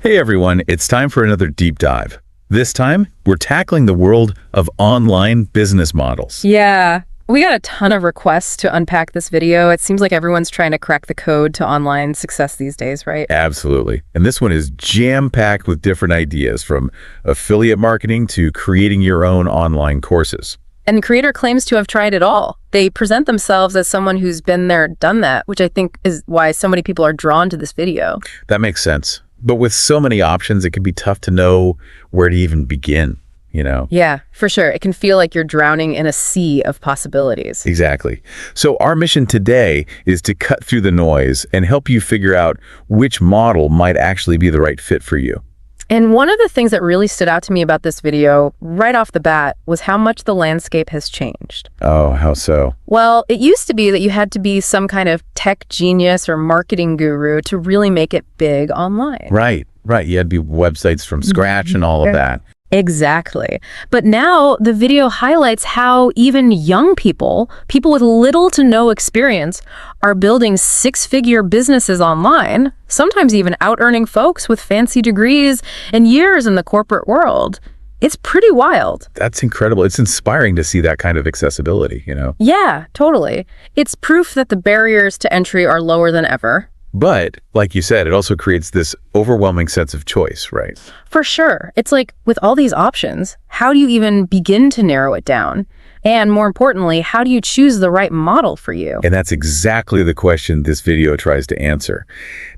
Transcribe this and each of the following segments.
Hey everyone, it's time for another deep dive. This time, we're tackling the world of online business models. Yeah, we got a ton of requests to unpack this video. It seems like everyone's trying to crack the code to online success these days, right? Absolutely. And this one is jam-packed with different ideas, from affiliate marketing to creating your own online courses. And the creator claims to have tried it all. They present themselves as someone who's been there, done that, which I think is why so many people are drawn to this video. That makes sense. But with so many options, it can be tough to know where to even begin, Yeah, for sure. It can feel like you're drowning in a sea of possibilities. Exactly. So our mission today is to cut through the noise and help you figure out which model might actually be the right fit for you. And one of the things that really stood out to me about this video right off the bat was how much the landscape has changed. Oh, how so? Well, it used to be that you had to be some kind of tech genius or marketing guru to really make it big online. Right. You had to be websites from scratch and all of that. Exactly. But now the video highlights how even young people with little to no experience, are building six-figure businesses online, sometimes even out-earning folks with fancy degrees and years in the corporate world. It's pretty wild. That's incredible. It's inspiring to see that kind of accessibility, Yeah, totally. It's proof that the barriers to entry are lower than ever. But, like you said, it also creates this overwhelming sense of choice, right? For sure. It's like, with all these options, how do you even begin to narrow it down? And more importantly, how do you choose the right model for you? And that's exactly the question this video tries to answer.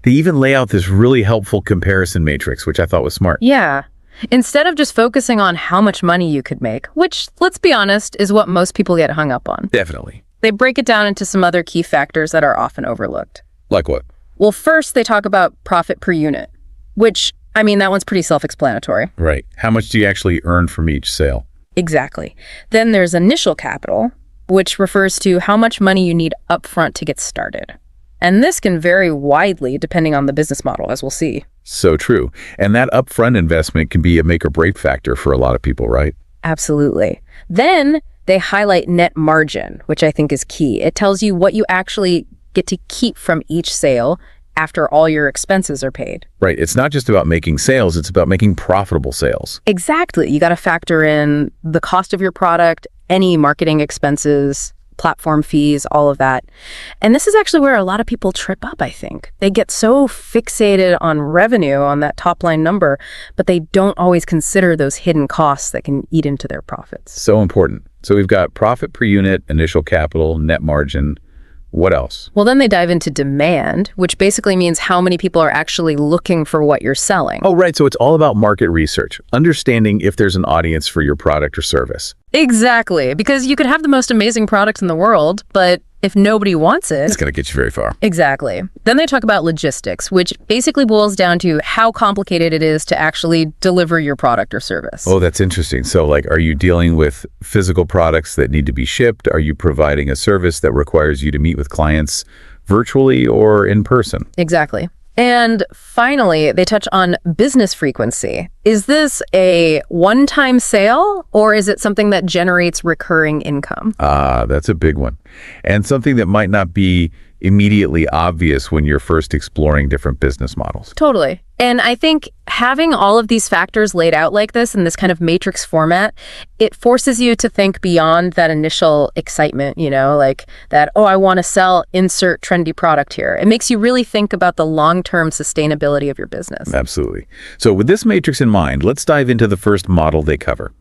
They even lay out this really helpful comparison matrix, which I thought was smart. Yeah. Instead of just focusing on how much money you could make, which, let's be honest, is what most people get hung up on. Definitely. They break it down into some other key factors that are often overlooked. Like what? Well, first, they talk about profit per unit, which, that one's pretty self-explanatory. Right. How much do you actually earn from each sale? Exactly. Then there's initial capital, which refers to how much money you need upfront to get started. And this can vary widely depending on the business model, as we'll see. So true. And that upfront investment can be a make or break factor for a lot of people, right? Absolutely. Then they highlight net margin, which I think is key. It tells you what you actually get to keep from each sale after all your expenses are paid. Right. It's not just about making sales, it's about making profitable sales. Exactly. You got to factor in the cost of your product, any marketing expenses, platform fees, all of that. And this is actually where a lot of people trip up, I think. They get so fixated on revenue, on that top line number, but they don't always consider those hidden costs that can eat into their profits. So important. So we've got profit per unit, initial capital, net margin. What else? Well, then they dive into demand, which basically means how many people are actually looking for what you're selling. Oh, right. So it's all about market research, understanding if there's an audience for your product or service. Exactly, because you could have the most amazing product in the world, but if nobody wants it, it's going to get you very far. Exactly. Then they talk about logistics, which basically boils down to how complicated it is to actually deliver your product or service. Oh, that's interesting. So, are you dealing with physical products that need to be shipped? Are you providing a service that requires you to meet with clients virtually or in person? Exactly. And finally, they touch on business frequency. Is this a one-time sale, or is it something that generates recurring income? That's a big one. And something that might not be immediately obvious when you're first exploring different business models. Totally. And I think having all of these factors laid out like this in this kind of matrix format, it forces you to think beyond that initial excitement, like that, oh, I want to sell, insert trendy product here. It makes you really think about the long-term sustainability of your business. Absolutely. So with this matrix in mind, let's dive into the first model they cover,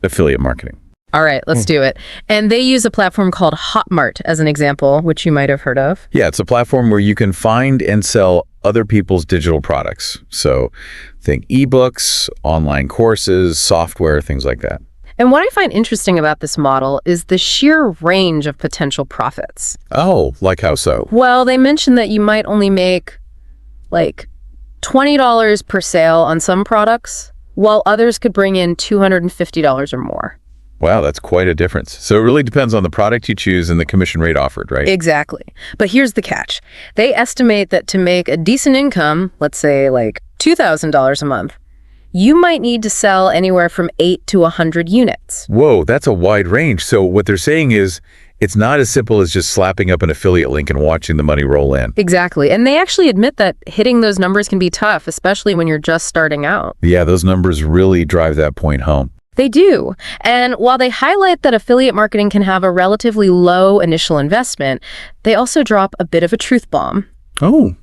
affiliate marketing. All right, let's do it. And they use a platform called Hotmart as an example, which you might have heard of. Yeah, it's a platform where you can find and sell other people's digital products. So think ebooks, online courses, software, things like that. And what I find interesting about this model is the sheer range of potential profits. Oh, like how so? Well, they mentioned that you might only make like $20 per sale on some products, while others could bring in $250 or more. Wow, that's quite a difference. So it really depends on the product you choose and the commission rate offered, right? Exactly. But here's the catch. They estimate that to make a decent income, let's say like $2,000 a month, you might need to sell anywhere from 8 to 100 units. Whoa, that's a wide range. So what they're saying is It's not as simple as just slapping up an affiliate link and watching the money roll in. Exactly. And they actually admit that hitting those numbers can be tough, especially when you're just starting out. Yeah, those numbers really drive that point home. They do. And while they highlight that affiliate marketing can have a relatively low initial investment, they also drop a bit of a truth bomb. Oh,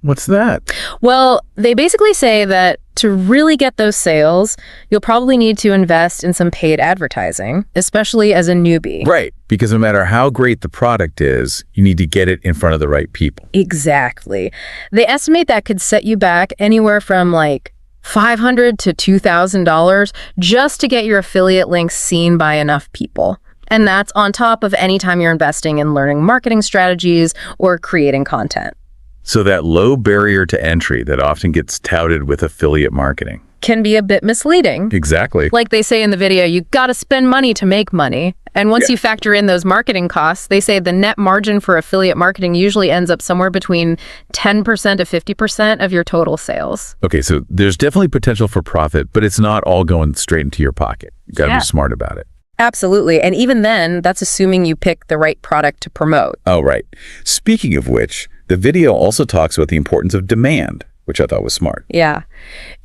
what's that? Well, they basically say that to really get those sales, you'll probably need to invest in some paid advertising, especially as a newbie. Right, because no matter how great the product is, you need to get it in front of the right people. Exactly. They estimate that could set you back anywhere from like $500 to $2,000 just to get your affiliate links seen by enough people. And that's on top of any time you're investing in learning marketing strategies or creating content. So that low barrier to entry that often gets touted with affiliate marketing Can be a bit misleading. Exactly. Like they say in the video, you got to spend money to make money. And once you factor in those marketing costs, they say the net margin for affiliate marketing usually ends up somewhere between 10% to 50% of your total sales. Okay, so there's definitely potential for profit, but it's not all going straight into your pocket. You got to be smart about it. Absolutely. And even then, that's assuming you pick the right product to promote. Oh, right. Speaking of which, the video also talks about the importance of demand, which I thought was smart. Yeah.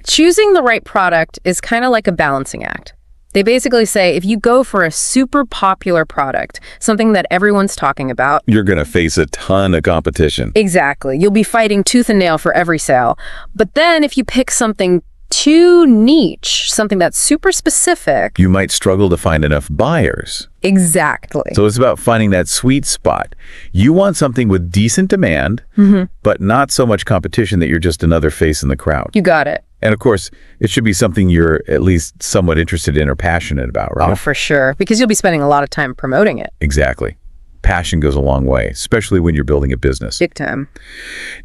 Choosing the right product is kind of like a balancing act. They basically say if you go for a super popular product, something that everyone's talking about, you're going to face a ton of competition. Exactly. You'll be fighting tooth and nail for every sale. But then if you pick something too niche, something that's super specific, you might struggle to find enough buyers. Exactly. So it's about finding that sweet spot. You want something with decent demand, but not so much competition that you're just another face in the crowd. You got it. And of course, it should be something you're at least somewhat interested in or passionate about, right? Oh, for sure. Because you'll be spending a lot of time promoting it. Exactly. Passion goes a long way, especially when you're building a business. Big time.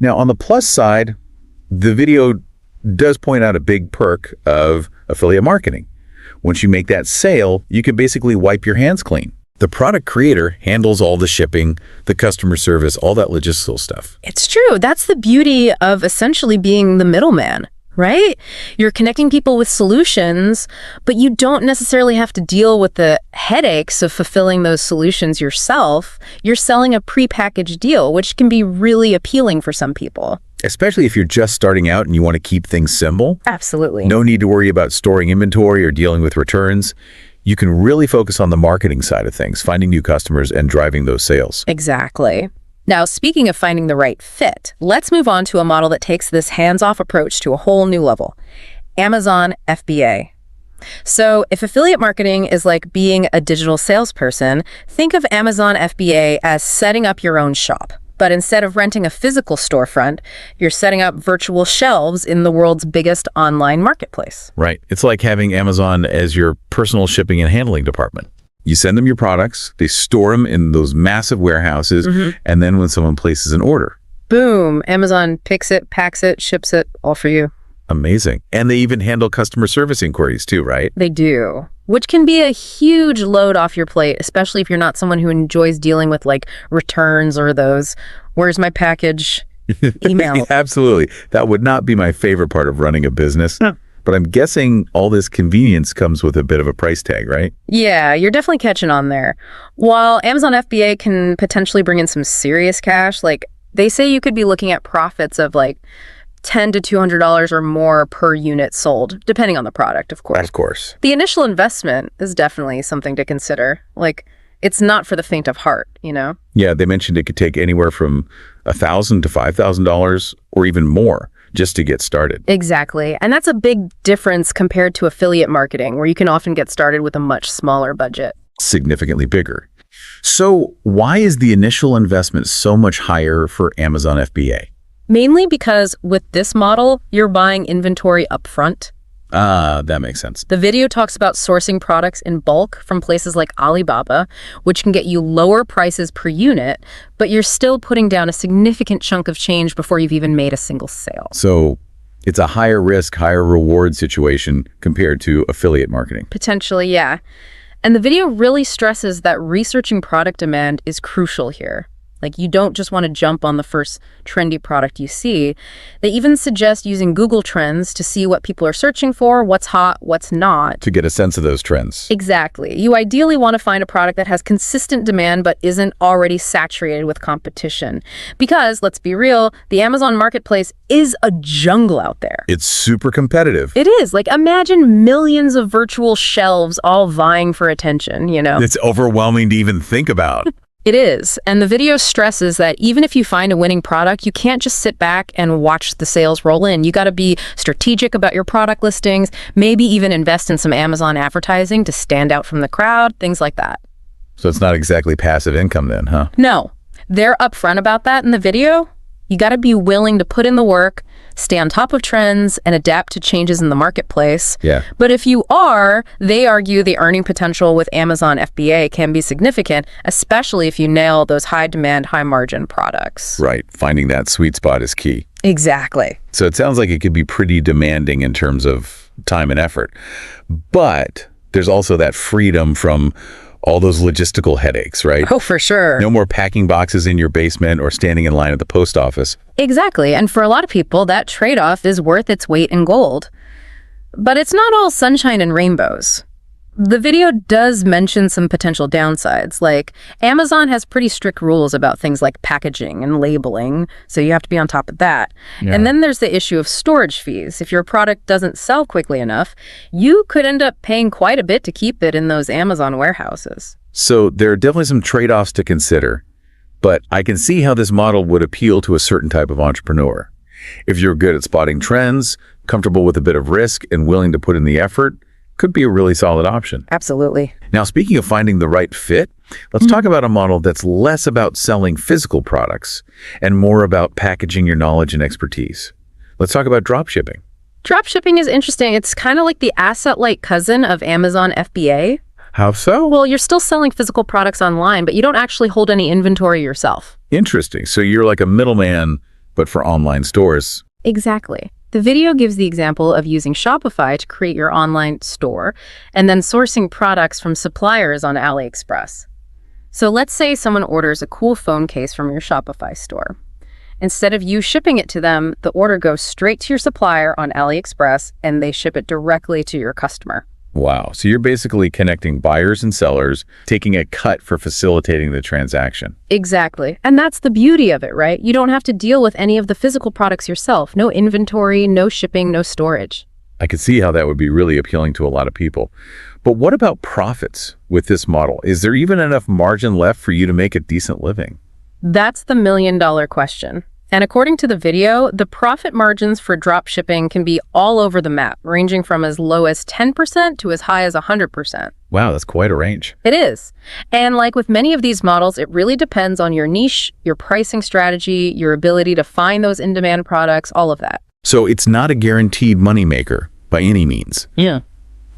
Now, on the plus side, the video does point out a big perk of affiliate marketing. Once you make that sale, you can basically wipe your hands clean. The product creator handles all the shipping, the customer service, all that logistical stuff. It's true. That's the beauty of essentially being the middleman, right? You're connecting people with solutions, but you don't necessarily have to deal with the headaches of fulfilling those solutions yourself. You're selling a prepackaged deal, which can be really appealing for some people. Especially if you're just starting out and you want to keep things simple. Absolutely. No need to worry about storing inventory or dealing with returns. You can really focus on the marketing side of things, finding new customers and driving those sales. Exactly. Now, speaking of finding the right fit, let's move on to a model that takes this hands-off approach to a whole new level. Amazon FBA. So if affiliate marketing is like being a digital salesperson, think of Amazon FBA as setting up your own shop. But instead of renting a physical storefront, you're setting up virtual shelves in the world's biggest online marketplace. Right. It's like having Amazon as your personal shipping and handling department. You send them your products, they store them in those massive warehouses, and then when someone places an order, boom, Amazon picks it, packs it, ships it, all for you. Amazing. And they even handle customer service inquiries too, right? They do, which can be a huge load off your plate, especially if you're not someone who enjoys dealing with like returns or those, where's my package email. Absolutely. That would not be my favorite part of running a business. No. But I'm guessing all this convenience comes with a bit of a price tag, right? Yeah, you're definitely catching on there. While Amazon FBA can potentially bring in some serious cash, like they say you could be looking at profits of like $10 to $200 or more per unit sold, depending on the product, of course. Of course. The initial investment is definitely something to consider. Like, it's not for the faint of heart, you know? Yeah, they mentioned it could take anywhere from $1,000 to $5,000 or even more just to get started. Exactly. And that's a big difference compared to affiliate marketing, where you can often get started with a much smaller budget. Significantly bigger. So why is the initial investment so much higher for Amazon FBA? Mainly because with this model, you're buying inventory upfront. That makes sense. The video talks about sourcing products in bulk from places like Alibaba, which can get you lower prices per unit, but you're still putting down a significant chunk of change before you've even made a single sale. So it's a higher risk, higher reward situation compared to affiliate marketing. Potentially, yeah. And the video really stresses that researching product demand is crucial here. Like, you don't just want to jump on the first trendy product you see. They even suggest using Google Trends to see what people are searching for, what's hot, what's not. To get a sense of those trends. Exactly. You ideally want to find a product that has consistent demand but isn't already saturated with competition. Because, let's be real, the Amazon Marketplace is a jungle out there. It's super competitive. It is. Like, imagine millions of virtual shelves all vying for attention, you know? It's overwhelming to even think about. It is. And the video stresses that even if you find a winning product, you can't just sit back and watch the sales roll in. You got to be strategic about your product listings, maybe even invest in some Amazon advertising to stand out from the crowd, things like that. So it's not exactly passive income then, huh? No, they're upfront about that in the video. You got to be willing to put in the work, stay on top of trends, and adapt to changes in the marketplace. Yeah. But if you are, they argue the earning potential with Amazon FBA can be significant, especially if you nail those high-demand, high-margin products. Right. Finding that sweet spot is key. Exactly. So it sounds like it could be pretty demanding in terms of time and effort. But there's also that freedom from all those logistical headaches, right? Oh, for sure. No more packing boxes in your basement or standing in line at the post office. Exactly. And for a lot of people, that trade-off is worth its weight in gold. But it's not all sunshine and rainbows. The video does mention some potential downsides, like Amazon has pretty strict rules about things like packaging and labeling, so you have to be on top of that. Yeah. And then there's the issue of storage fees. If your product doesn't sell quickly enough, you could end up paying quite a bit to keep it in those Amazon warehouses. So there are definitely some trade-offs to consider, but I can see how this model would appeal to a certain type of entrepreneur. If you're good at spotting trends, comfortable with a bit of risk, and willing to put in the effort, could be a really solid option. Absolutely. Now, speaking of finding the right fit, let's talk about a model that's less about selling physical products and more about packaging your knowledge and expertise. Let's talk about dropshipping. Dropshipping is interesting. It's kind of like the asset-light cousin of Amazon FBA. How so? Well, you're still selling physical products online, but you don't actually hold any inventory yourself. Interesting. So you're like a middleman, but for online stores. Exactly. The video gives the example of using Shopify to create your online store and then sourcing products from suppliers on AliExpress. So let's say someone orders a cool phone case from your Shopify store. Instead of you shipping it to them, the order goes straight to your supplier on AliExpress and they ship it directly to your customer. Wow. So you're basically connecting buyers and sellers, taking a cut for facilitating the transaction. Exactly. And that's the beauty of it, right? You don't have to deal with any of the physical products yourself. No inventory, no shipping, no storage. I could see how that would be really appealing to a lot of people. But what about profits with this model? Is there even enough margin left for you to make a decent living? That's the million-dollar question. And according to the video, the profit margins for drop shipping can be all over the map, ranging from as low as 10% to as high as 100%. Wow, that's quite a range. It is. And like with many of these models, it really depends on your niche, your pricing strategy, your ability to find those in-demand products, all of that. So it's not a guaranteed moneymaker by any means. Yeah.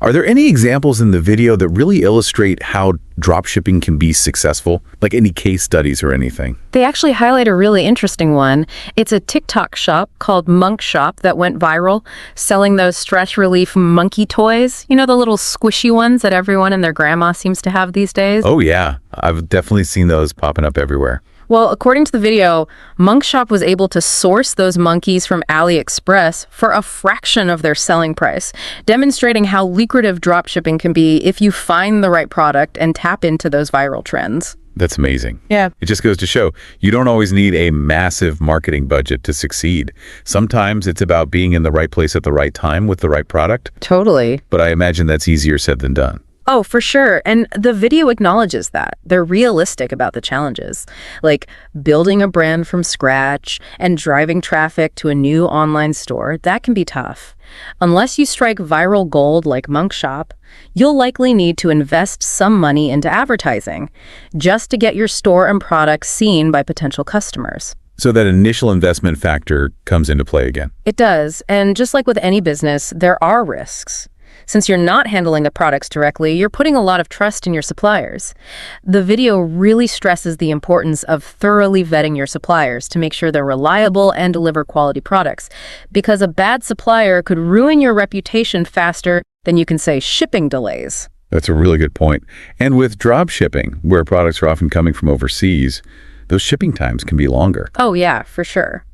Are there any examples in the video that really illustrate how dropshipping can be successful? Like any case studies or anything? They actually highlight a really interesting one. It's a TikTok shop called Monk Shop that went viral, selling those stress relief monkey toys. You know, the little squishy ones that everyone and their grandma seems to have these days? Oh yeah, I've definitely seen those popping up everywhere. Well, according to the video, Monk Shop was able to source those monkeys from AliExpress for a fraction of their selling price, demonstrating how lucrative dropshipping can be if you find the right product and tap into those viral trends. That's amazing. Yeah. It just goes to show you don't always need a massive marketing budget to succeed. Sometimes it's about being in the right place at the right time with the right product, Totally. but I imagine that's easier said than done. Oh, for sure. And the video acknowledges that. They're realistic about the challenges, like building a brand from scratch and driving traffic to a new online store. That can be tough. Unless you strike viral gold like Monk Shop, you'll likely need to invest some money into advertising just to get your store and products seen by potential customers. So that initial investment factor comes into play again. It does. And just like with any business, there are risks. Since you're not handling the products directly, you're putting a lot of trust in your suppliers. The video really stresses the importance of thoroughly vetting your suppliers to make sure they're reliable and deliver quality products, because a bad supplier could ruin your reputation faster than you can say shipping delays. That's a really good point. And with drop shipping, where products are often coming from overseas, those shipping times can be longer. Oh, yeah, for sure.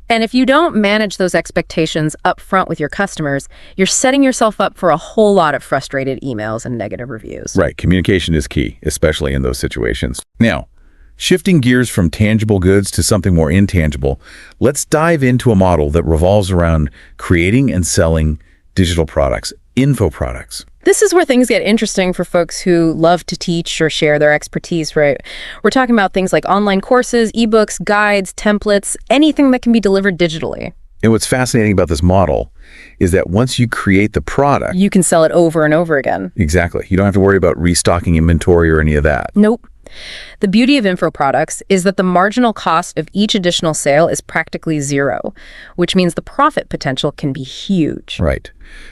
And if you don't manage those expectations up front with your customers, you're setting yourself up for a whole lot of frustrated emails and negative reviews. Right. Communication is key, especially in those situations. Now, shifting gears from tangible goods to something more intangible, let's dive into a model that revolves around creating and selling digital products, info products. This is where things get interesting for folks who love to teach or share their expertise, right? We're talking about things like online courses, ebooks, guides, templates, anything that can be delivered digitally. And what's fascinating about this model is that once you create the product, You can sell it over and over again. exactly, you don't have to worry about restocking inventory or any of that. Nope. The beauty of info products is that the marginal cost of each additional sale is practically zero, which means the profit potential can be huge. Right.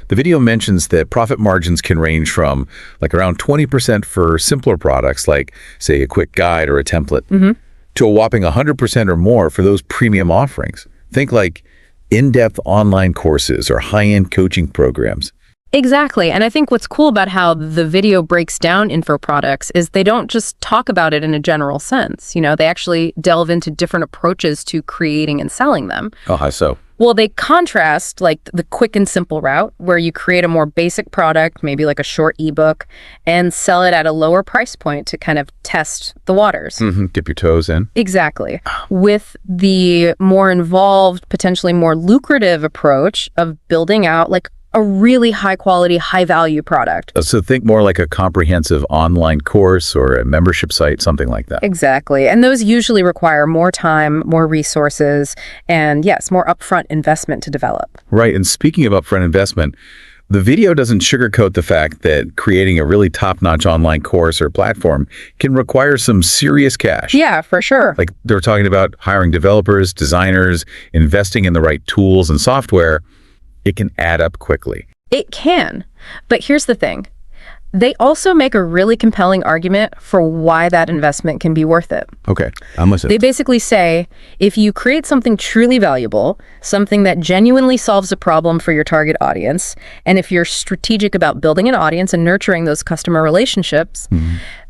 The video mentions that profit margins can range from like around 20% for simpler products like, say, a quick guide or a template, to a whopping 100% or more for those premium offerings. Think like in-depth online courses or high-end coaching programs. Exactly. And I think what's cool about how the video breaks down info products is they don't just talk about it in a general sense. You know, they actually delve into different approaches to creating and selling them. Oh, how so? Well, they contrast like the quick and simple route where you create a more basic product, maybe like a short ebook, and sell it at a lower price point to kind of test the waters. Dip your toes in. Exactly. With the more involved, potentially more lucrative approach of building out like a really high quality, high value product. So think more like a comprehensive online course or a membership site, something like that. Exactly. And those usually require more time, more resources, and yes, more upfront investment to develop. Right. And speaking of upfront investment, the video doesn't sugarcoat the fact that creating a really top-notch online course or platform can require some serious cash. Yeah, for sure. Like they're talking about hiring developers, designers, investing in the right tools and software. It can add up quickly. It can. But here's the thing. They also make a really compelling argument for why that investment can be worth it. Okay, I'm listening. They basically say, if you create something truly valuable, something that genuinely solves a problem for your target audience, and if you're strategic about building an audience and nurturing those customer relationships,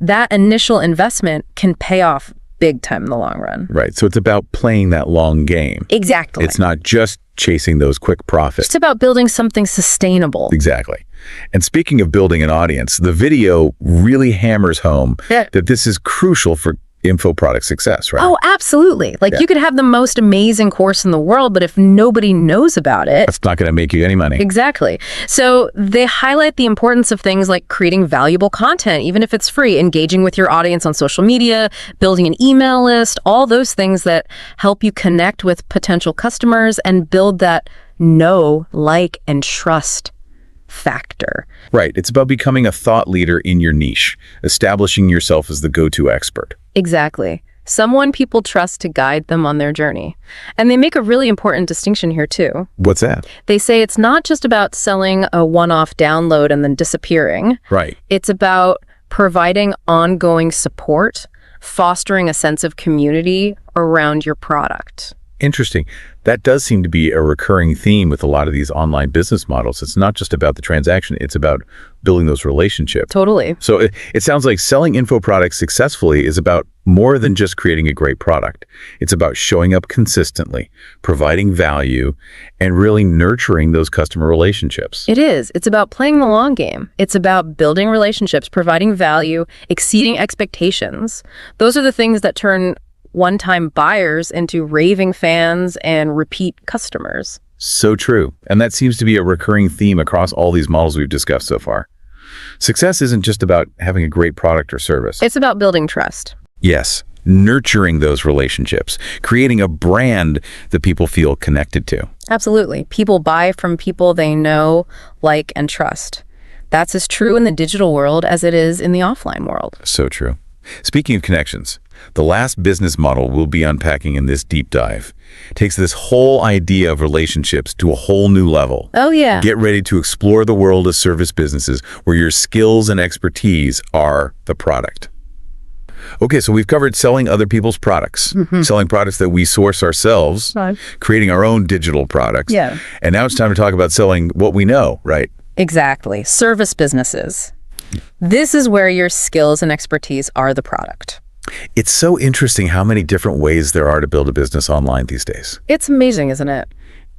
that initial investment can pay off big time in the long run. Right, so it's about playing that long game. Exactly. It's not just chasing those quick profits. It's about building something sustainable. Exactly. And speaking of building an audience, the video really hammers home that this is crucial for info product success, right? Oh, absolutely. Like you could have the most amazing course in the world, but if nobody knows about it, That's not going to make you any money. Exactly. So they highlight the importance of things like creating valuable content, even if it's free, engaging with your audience on social media, building an email list, all those things that help you connect with potential customers and build that know, like, and trust factor. Right. It's about becoming a thought leader in your niche, establishing yourself as the go-to expert. Exactly. Someone people trust to guide them on their journey. And they make a really important distinction here too. What's that? They say it's not just about selling a one-off download and then disappearing. Right. It's about providing ongoing support, fostering a sense of community around your product. Interesting. That does seem to be a recurring theme with a lot of these online business models. It's not just about the transaction, it's about building those relationships. Totally. So it sounds like selling info products successfully is about more than just creating a great product. It's about showing up consistently, providing value, and really nurturing those customer relationships. It is. It's about playing the long game. It's about building relationships, providing value, exceeding expectations. Those are the things that turn one-time buyers into raving fans and repeat customers. So true. And that seems to be a recurring theme across all these models we've discussed so far. Success isn't just about having a great product or service. It's about building trust. Yes, nurturing those relationships, creating a brand that people feel connected to. Absolutely. People buy from people they know, like, and trust. That's as true in the digital world as it is in the offline world. So true. Speaking of connections, the last business model we'll be unpacking in this deep dive takes this whole idea of relationships to a whole new level. Oh, yeah. Get ready to explore the world of service businesses where your skills and expertise are the product. Okay, so we've covered selling other people's products, selling products that we source ourselves, creating our own digital products. Yeah. And now it's time to talk about selling what we know, right? Exactly. Service businesses. This is where your skills and expertise are the product. It's so interesting how many different ways there are to build a business online these days. It's amazing, isn't it?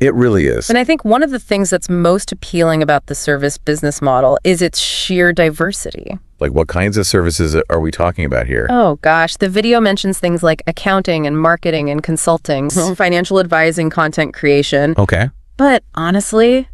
It really is. And I think one of the things that's most appealing about the service business model is its sheer diversity. Like, what kinds of services are we talking about here? Oh gosh, the video mentions things like accounting and marketing and consulting, financial advising, content creation. Okay. But honestly,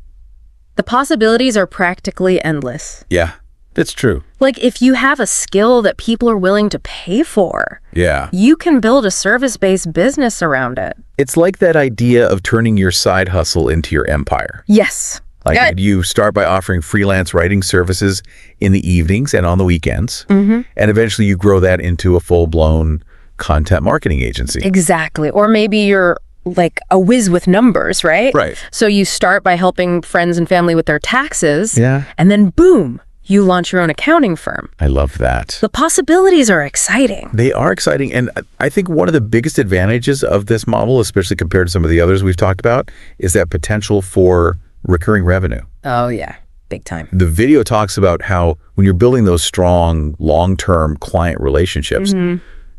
the possibilities are practically endless. Yeah, that's true. Like, if you have a skill that people are willing to pay for, Yeah. you can build a service-based business around it. It's like that idea of turning your side hustle into your empire. Yes. Like, you start by offering freelance writing services in the evenings and on the weekends, and eventually you grow that into a full-blown content marketing agency. Exactly. Or maybe you're like a whiz with numbers, right? Right. So you start by helping friends and family with their taxes. Yeah. And then boom, you launch your own accounting firm. I love that. The possibilities are exciting. They are exciting, and I think one of the biggest advantages of this model, especially compared to some of the others we've talked about, is that potential for recurring revenue. Oh yeah, big time. The video talks about how when you're building those strong, long-term client relationships,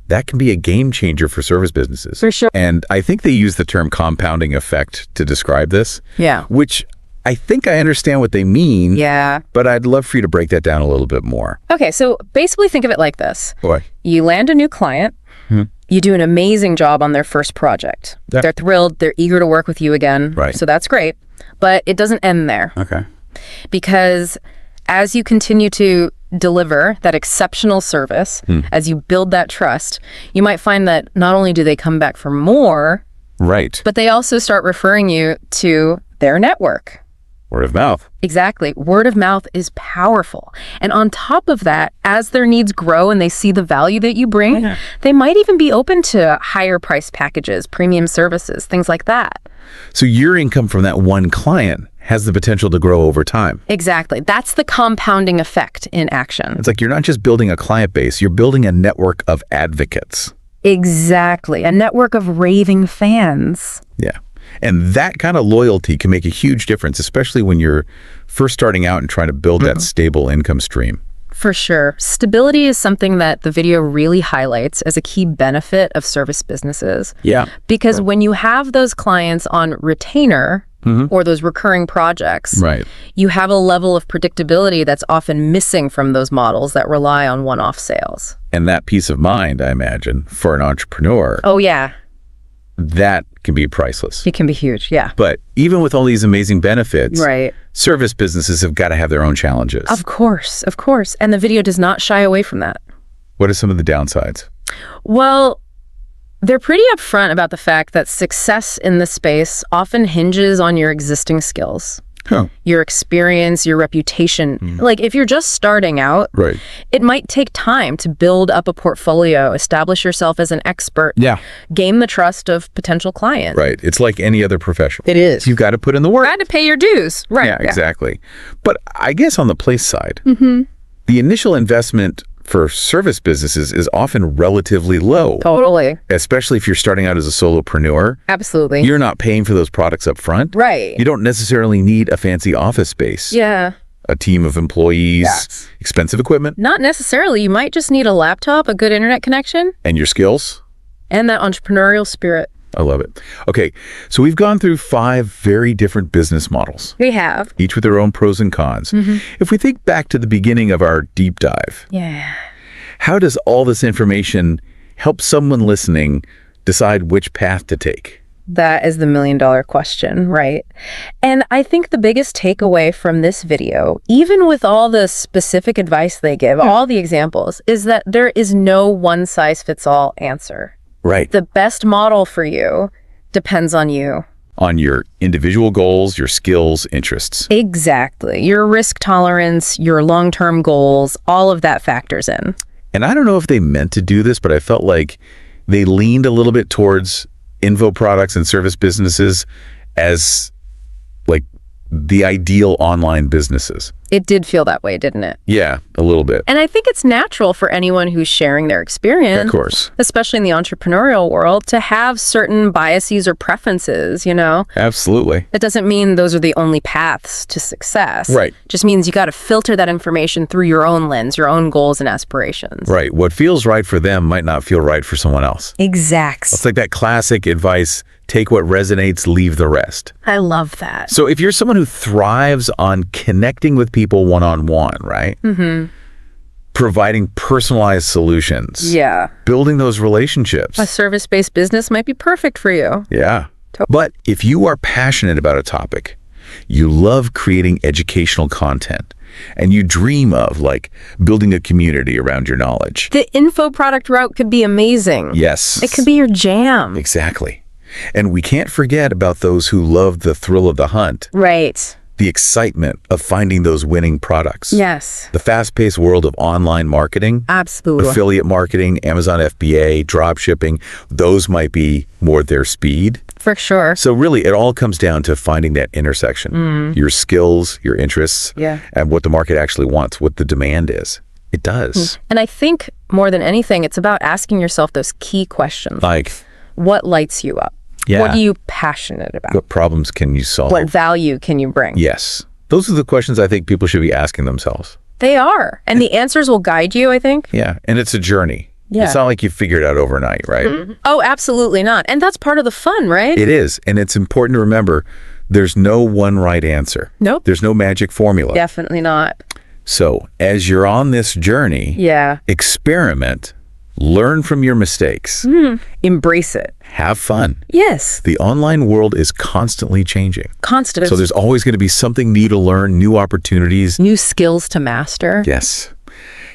that can be a game changer for service businesses. For sure. And I think they use the term compounding effect to describe this. Yeah. Which I think I understand what they mean. Yeah. But I'd love for you to break that down a little bit more. Okay, so basically think of it like this. Boy. You land a new client, you do an amazing job on their first project. Yeah. They're thrilled, they're eager to work with you again. Right. So that's great. But it doesn't end there. Okay. Because as you continue to deliver that exceptional service, as you build that trust, you might find that not only do they come back for more, Right. but they also start referring you to their network. Word of mouth. Exactly. Word of mouth is powerful. And on top of that, as their needs grow and they see the value that you bring, they might even be open to higher price packages, premium services, things like that. So your income from that one client has the potential to grow over time. Exactly. That's the compounding effect in action. It's like you're not just building a client base, you're building a network of advocates. Exactly. A network of raving fans. Yeah. And that kind of loyalty can make a huge difference, especially when you're first starting out and trying to build that stable income stream. For sure. Stability is something that the video really highlights as a key benefit of service businesses. Yeah. Because when you have those clients on retainer or those recurring projects, Right. you have a level of predictability that's often missing from those models that rely on one-off sales. And that peace of mind, I imagine, for an entrepreneur, Oh, yeah. that can be priceless. It can be huge. Yeah. But even with all these amazing benefits, Right. service businesses have got to have their own challenges. Of course. Of course. And the video does not shy away from that. What are some of the downsides? Well, they're pretty upfront about the fact that success in this space often hinges on your existing skills, your experience, your reputation. Like, if you're just starting out, Right. it might take time to build up a portfolio, establish yourself as an expert, Yeah. gain the trust of potential clients. Right. It's like any other profession. It is. You've got to put in the work. Got to pay your dues. Right. Yeah, exactly. But I guess on the place side, the initial investment for service businesses is often relatively low, Totally. especially if you're starting out as a solopreneur. Absolutely. You're not paying for those products up front. Right. You don't necessarily need a fancy office space, Yeah. a team of employees, expensive equipment, Not necessarily. You might just need a laptop, a good internet connection, and your skills. and that entrepreneurial spirit. I love it. Okay, so we've gone through 5 very different business models, We have. each with their own pros and cons. If we think back to the beginning of our deep dive, Yeah. how does all this information help someone listening decide which path to take? That is the million-dollar question, right? And I think the biggest takeaway from this video, even with all the specific advice they give, all the examples, is that there is no one-size-fits-all answer. Right. The best model for you depends on you. On your individual goals, your skills, interests. Exactly. Your risk tolerance, your long-term goals, all of that factors in. And I don't know if they meant to do this, but I felt like they leaned a little bit towards info products and service businesses as like the ideal online businesses. It did feel that way, didn't it? Yeah, a little bit. And I think it's natural for anyone who's sharing their experience, Of course. especially in the entrepreneurial world, to have certain biases or preferences, you know? Absolutely. That doesn't mean those are the only paths to success. Right. Just means you got to filter that information through your own lens, your own goals and aspirations. Right. What feels right for them might not feel right for someone else. Exact. It's like that classic advice, take what resonates, leave the rest. I love that. So if you're someone who thrives on connecting with people one-on-one, right? Mm-hmm. Providing personalized solutions. Yeah. Building those relationships. A service-based business might be perfect for you. Yeah. But if you are passionate about a topic, you love creating educational content, and you dream of, like, building a community around your knowledge. The info product route could be amazing. Yes. It could be your jam. Exactly. And we can't forget about those who love the thrill of the hunt, Right. the excitement of finding those winning products. Yes. The fast-paced world of online marketing, Absolutely. affiliate marketing, Amazon FBA, drop shipping, those might be more their speed. For sure. So really, it all comes down to finding that intersection, your skills, your interests, Yeah. and what the market actually wants, what the demand is. It does. And I think more than anything, it's about asking yourself those key questions. Like, What lights you up? Yeah. What are you passionate about? what problems can you solve? What value can you bring? Yes. Those are the questions I think people should be asking themselves. They are. And the answers will guide you, I think. Yeah. And it's a journey. Yeah. It's not like you figure it out overnight, right? Oh, absolutely not. And that's part of the fun, right? It is. And it's important to remember there's no one right answer. Nope. There's no magic formula. Definitely not. So as you're on this journey, Yeah. experiment, learn from your mistakes, Embrace it. have fun. Yes. The online world is constantly changing. Constant. So there's always going to be something new to learn, new opportunities. new skills to master. Yes.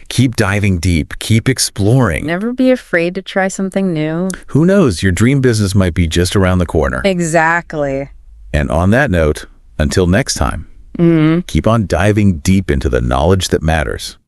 Keep diving deep. Keep exploring. Never be afraid to try something new. Who knows? Your dream business might be just around the corner. Exactly. And on that note, until next time, keep on diving deep into the knowledge that matters.